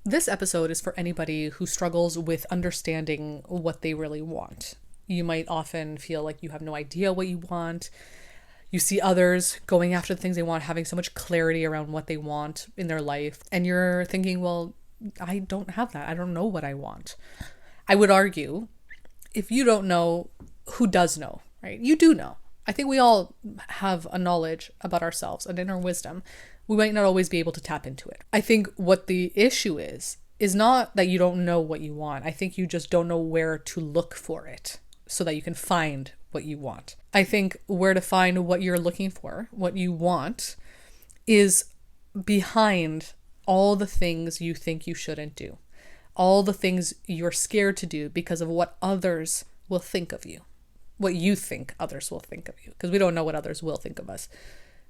This episode is for anybody who struggles with understanding what they really want. You might often feel like you have no idea what you want. You see others going after the things they want, having so much clarity around what they want in their life. And you're thinking, well, I don't have that. I don't know what I want. I would argue, if you don't know, who does know, right? You do know. I think we all have a knowledge about ourselves, an inner wisdom. We might not always be able to tap into it. I think what the issue is not that you don't know what you want. I think you just don't know where to look for it so that you can find what you want. I think where to find what you're looking for, what you want, is behind all the things you think you shouldn't do. All the things you're scared to do because of what others will think of you. What you think others will think of you. Because we don't know what others will think of us.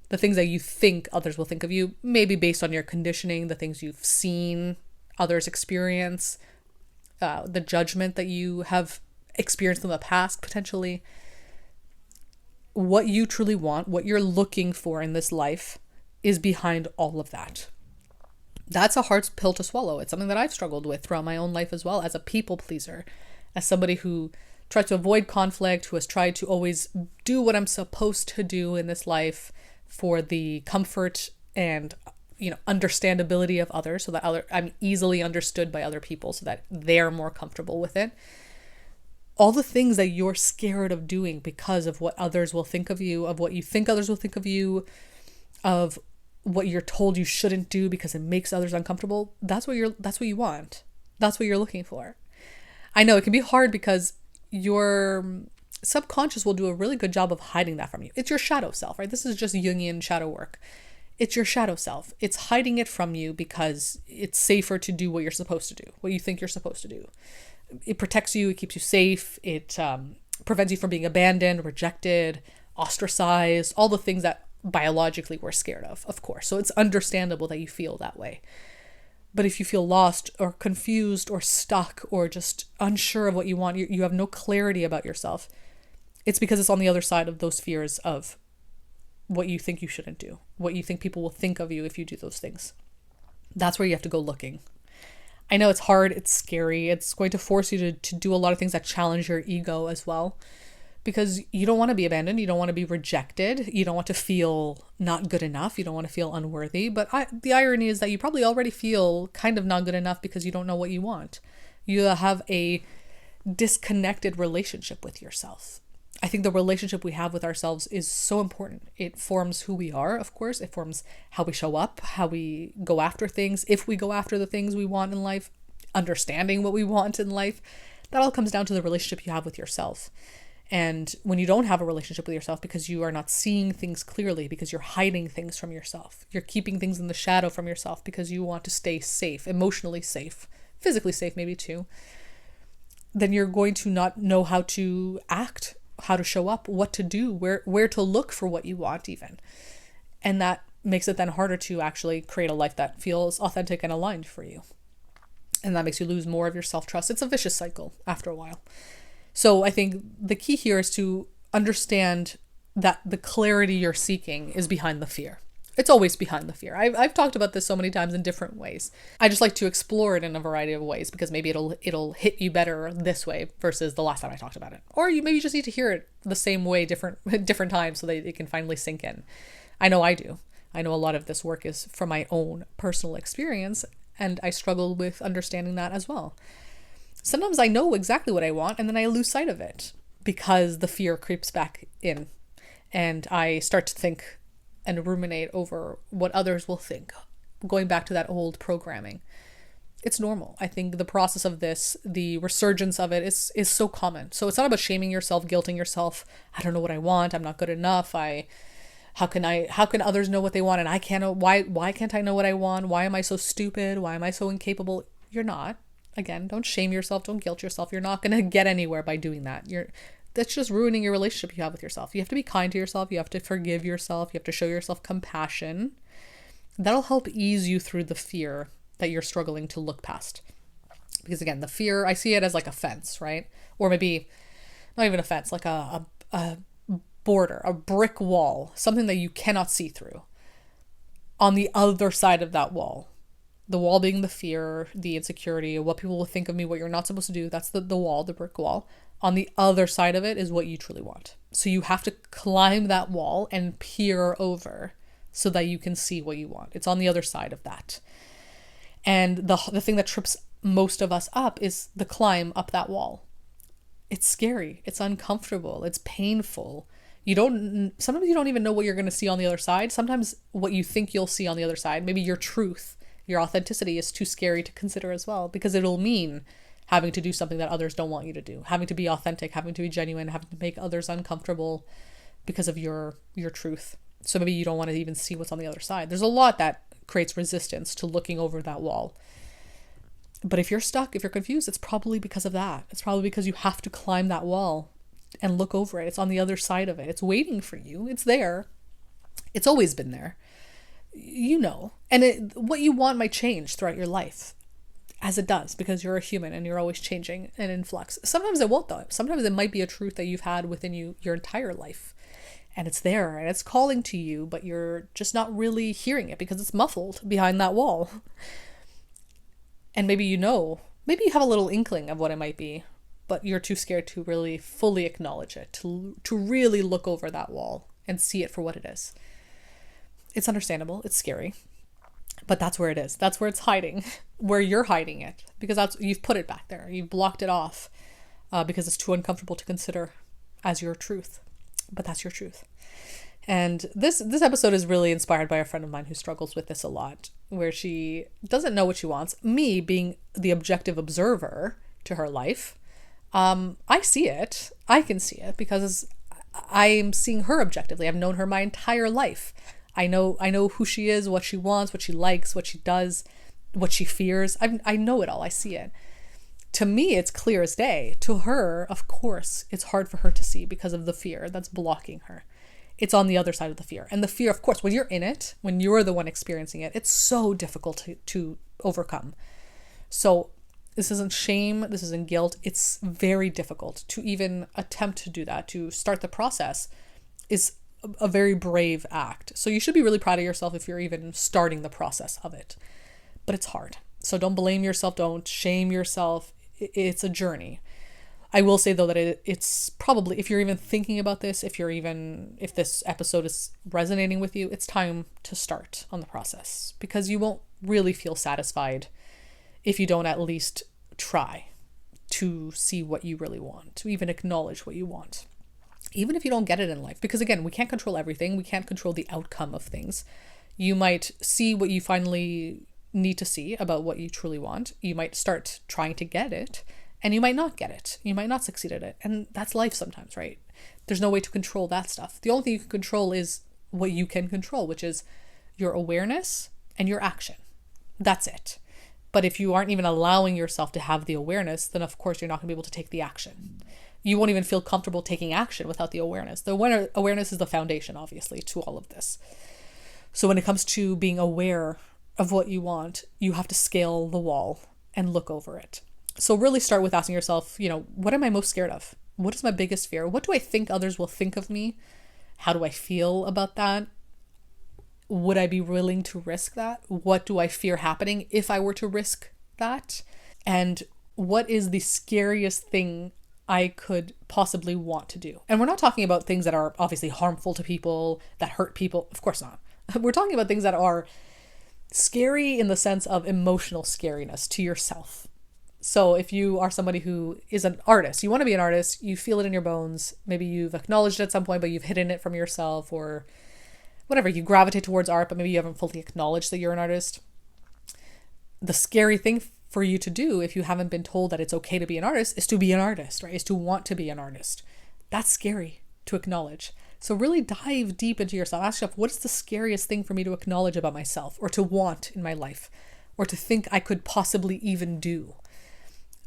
The things that you think others will think of you, maybe based on your conditioning, the things you've seen others experience, the judgment that you have experienced in the past, potentially. What you truly want, what you're looking for in this life, is behind all of that. That's a hard pill to swallow. It's something that I've struggled with throughout my own life as well, as a people pleaser, as somebody who tries to avoid conflict, who has tried to always do what I'm supposed to do in this life for the comfort and understandability of others, so that I'm easily understood by other people so that they're more comfortable with it. All the things that you're scared of doing because of what others will think of you, of what you think others will think of you, of what you're told you shouldn't do because it makes others uncomfortable, that's what you want. That's what you're looking for. I know it can be hard because your subconscious will do a really good job of hiding that from you. It's your shadow self, right? This is just Jungian shadow work. It's your shadow self. It's hiding it from you because it's safer to do what you're supposed to do, what you think you're supposed to do. It protects you. It keeps you safe. It prevents you from being abandoned, rejected, ostracized, all the things that biologically we're scared of course. So it's understandable that you feel that way. But if you feel lost or confused or stuck or just unsure of what you want, you have no clarity about yourself, it's because it's on the other side of those fears of what you think you shouldn't do, what you think people will think of you if you do those things. That's where you have to go looking. I know it's hard, it's scary, it's going to force you to do a lot of things that challenge your ego as well, because you don't want to be abandoned, you don't want to be rejected, you don't want to feel not good enough, you don't want to feel unworthy. But the irony is that you probably already feel kind of not good enough because you don't know what you want. You have a disconnected relationship with yourself. I think the relationship we have with ourselves is so important. It forms who we are, of course. It forms how we show up, how we go after things, if we go after the things we want in life, understanding what we want in life. That all comes down to the relationship you have with yourself. And when you don't have a relationship with yourself because you are not seeing things clearly, because you're hiding things from yourself, you're keeping things in the shadow from yourself because you want to stay safe, emotionally safe, physically safe maybe too, then you're going to not know how to act, how to show up, what to do, where to look for what you want even. And that makes it then harder to actually create a life that feels authentic and aligned for you. And that makes you lose more of your self-trust. It's a vicious cycle after a while. So I think the key here is to understand that the clarity you're seeking is behind the fear. It's always behind the fear. I've talked about this so many times in different ways. I just like to explore it in a variety of ways because maybe it'll hit you better this way versus the last time I talked about it. Or you maybe just need to hear it the same way different times so that it can finally sink in. I know I do. I know a lot of this work is from my own personal experience, and I struggle with understanding that as well. Sometimes I know exactly what I want and then I lose sight of it because the fear creeps back in and I start to think and ruminate over what others will think, going back to that old programming. It's normal. I think the process of this, the resurgence of it is so common. So it's not about shaming yourself, guilting yourself. I don't know what I want. I'm not good enough. How can others know what they want and I can't? Why can't I know what I want? Why am I so stupid? Why am I so incapable? You're not. Again, don't shame yourself. Don't guilt yourself. You're not going to get anywhere by doing that. That's just ruining your relationship you have with yourself. You have to be kind to yourself. You have to forgive yourself. You have to show yourself compassion. That'll help ease you through the fear that you're struggling to look past. Because again, the fear, I see it as like a fence, right? Or maybe not even a fence, like a border, a brick wall, something that you cannot see through. On the other side of that wall, The wall being the fear, the insecurity, what people will think of me, what you're not supposed to do. That's the wall, the brick wall. On the other side of it is what you truly want. So you have to climb that wall and peer over so that you can see what you want. It's on the other side of that. And the thing that trips most of us up is the climb up that wall. It's scary. It's uncomfortable. It's painful. Sometimes you don't even know what you're going to see on the other side. Sometimes what you think you'll see on the other side, maybe your truth, your authenticity is too scary to consider as well, because it'll mean having to do something that others don't want you to do, having to be authentic, having to be genuine, having to make others uncomfortable because of your truth. So maybe you don't want to even see what's on the other side. There's a lot that creates resistance to looking over that wall. But if you're stuck, if you're confused, it's probably because of that. It's probably because you have to climb that wall and look over it. It's on the other side of it. It's waiting for you. It's there. It's always been there. You know. And what you want might change throughout your life, as it does, because you're a human and you're always changing and in flux. Sometimes it won't, though. Sometimes it might be a truth that you've had within you your entire life. And it's there and it's calling to you, but you're just not really hearing it because it's muffled behind that wall. And maybe you have a little inkling of what it might be, but you're too scared to really fully acknowledge it, to really look over that wall and see it for what it is. It's understandable. It's scary. But that's where it is. That's where it's hiding, where you're hiding it, because you've put it back there. You've blocked it off because it's too uncomfortable to consider as your truth. But that's your truth. And this episode is really inspired by a friend of mine who struggles with this a lot, where she doesn't know what she wants. Me being the objective observer to her life, I see it. I can see it because I'm seeing her objectively. I've known her my entire life. I know who she is, what she wants, what she likes, what she does, what she fears. I know it all. I see it. To me, it's clear as day. To her, of course, it's hard for her to see because of the fear that's blocking her. It's on the other side of the fear. And the fear, of course, when you're in it, when you're the one experiencing it, it's so difficult to overcome. So this isn't shame. This isn't guilt. It's very difficult to even attempt to do that. To start the process is a very brave act. So you should be really proud of yourself if you're even starting the process of it. But it's hard. So don't blame yourself. Don't shame yourself. It's a journey. I will say, though, that it's probably, if you're even thinking about this, if this episode is resonating with you, it's time to start on the process, because you won't really feel satisfied if you don't at least try to see what you really want, to even acknowledge what you want, even if you don't get it in life. Because again, we can't control everything. We can't control the outcome of things. You might see what you finally need to see about what you truly want. You might start trying to get it, and you might not get it. You might not succeed at it. And that's life sometimes, right? There's no way to control that stuff. The only thing you can control is what you can control, which is your awareness and your action. That's it. But if you aren't even allowing yourself to have the awareness, then of course you're not going to be able to take the action. You won't even feel comfortable taking action without the awareness. The awareness is the foundation, obviously, to all of this. So when it comes to being aware of what you want, you have to scale the wall and look over it. So really start with asking yourself, what am I most scared of? What is my biggest fear? What do I think others will think of me? How do I feel about that? Would I be willing to risk that? What do I fear happening if I were to risk that? And what is the scariest thing I could possibly want to do? And we're not talking about things that are obviously harmful to people, that hurt people. Of course not. We're talking about things that are scary in the sense of emotional scariness to yourself. So if you are somebody who is an artist, you want to be an artist, you feel it in your bones, maybe you've acknowledged it at some point, but you've hidden it from yourself, or whatever, you gravitate towards art, but maybe you haven't fully acknowledged that you're an artist. The scary thing for you to do, if you haven't been told that it's okay to be an artist, is to be an artist, right? Is to want to be an artist. That's scary to acknowledge. So really dive deep into yourself. Ask yourself, what is the scariest thing for me to acknowledge about myself, or to want in my life, or to think I could possibly even do?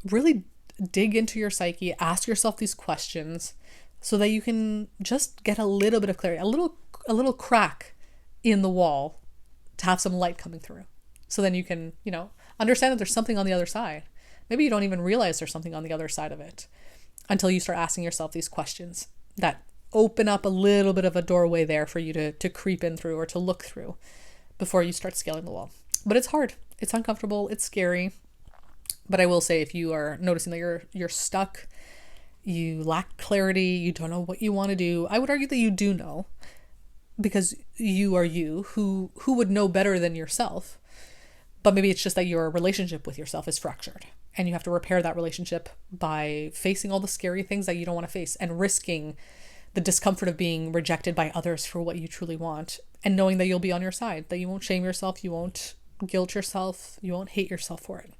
Really dig into your psyche, ask yourself these questions so that you can just get a little bit of clarity, a little crack in the wall to have some light coming through. So then you can, understand that there's something on the other side. Maybe you don't even realize there's something on the other side of it until you start asking yourself these questions that open up a little bit of a doorway there for you to creep in through or to look through before you start scaling the wall. But it's hard. It's uncomfortable, it's scary. But I will say, if you are noticing that you're stuck, you lack clarity, you don't know what you want to do, I would argue that you do know, because you are you. Who would know better than yourself? But maybe it's just that your relationship with yourself is fractured, and you have to repair that relationship by facing all the scary things that you don't want to face, and risking the discomfort of being rejected by others for what you truly want, and knowing that you'll be on your side, that you won't shame yourself, you won't guilt yourself, you won't hate yourself for it.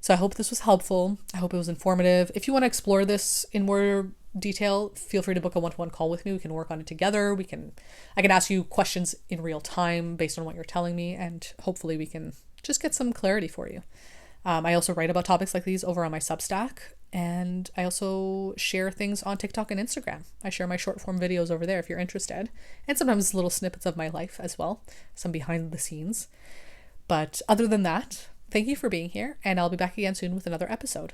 So I hope this was helpful. I hope it was informative. If you want to explore this in more detail, feel free to book a one-to-one call with me. We can work on it together. I can ask you questions in real time based on what you're telling me, and hopefully we can just get some clarity for you. I also write about topics like these over on my Substack, and I also share things on TikTok and Instagram. I share my short form videos over there if you're interested, and sometimes little snippets of my life as well, some behind the scenes. But other than that, thank you for being here, and I'll be back again soon with another episode.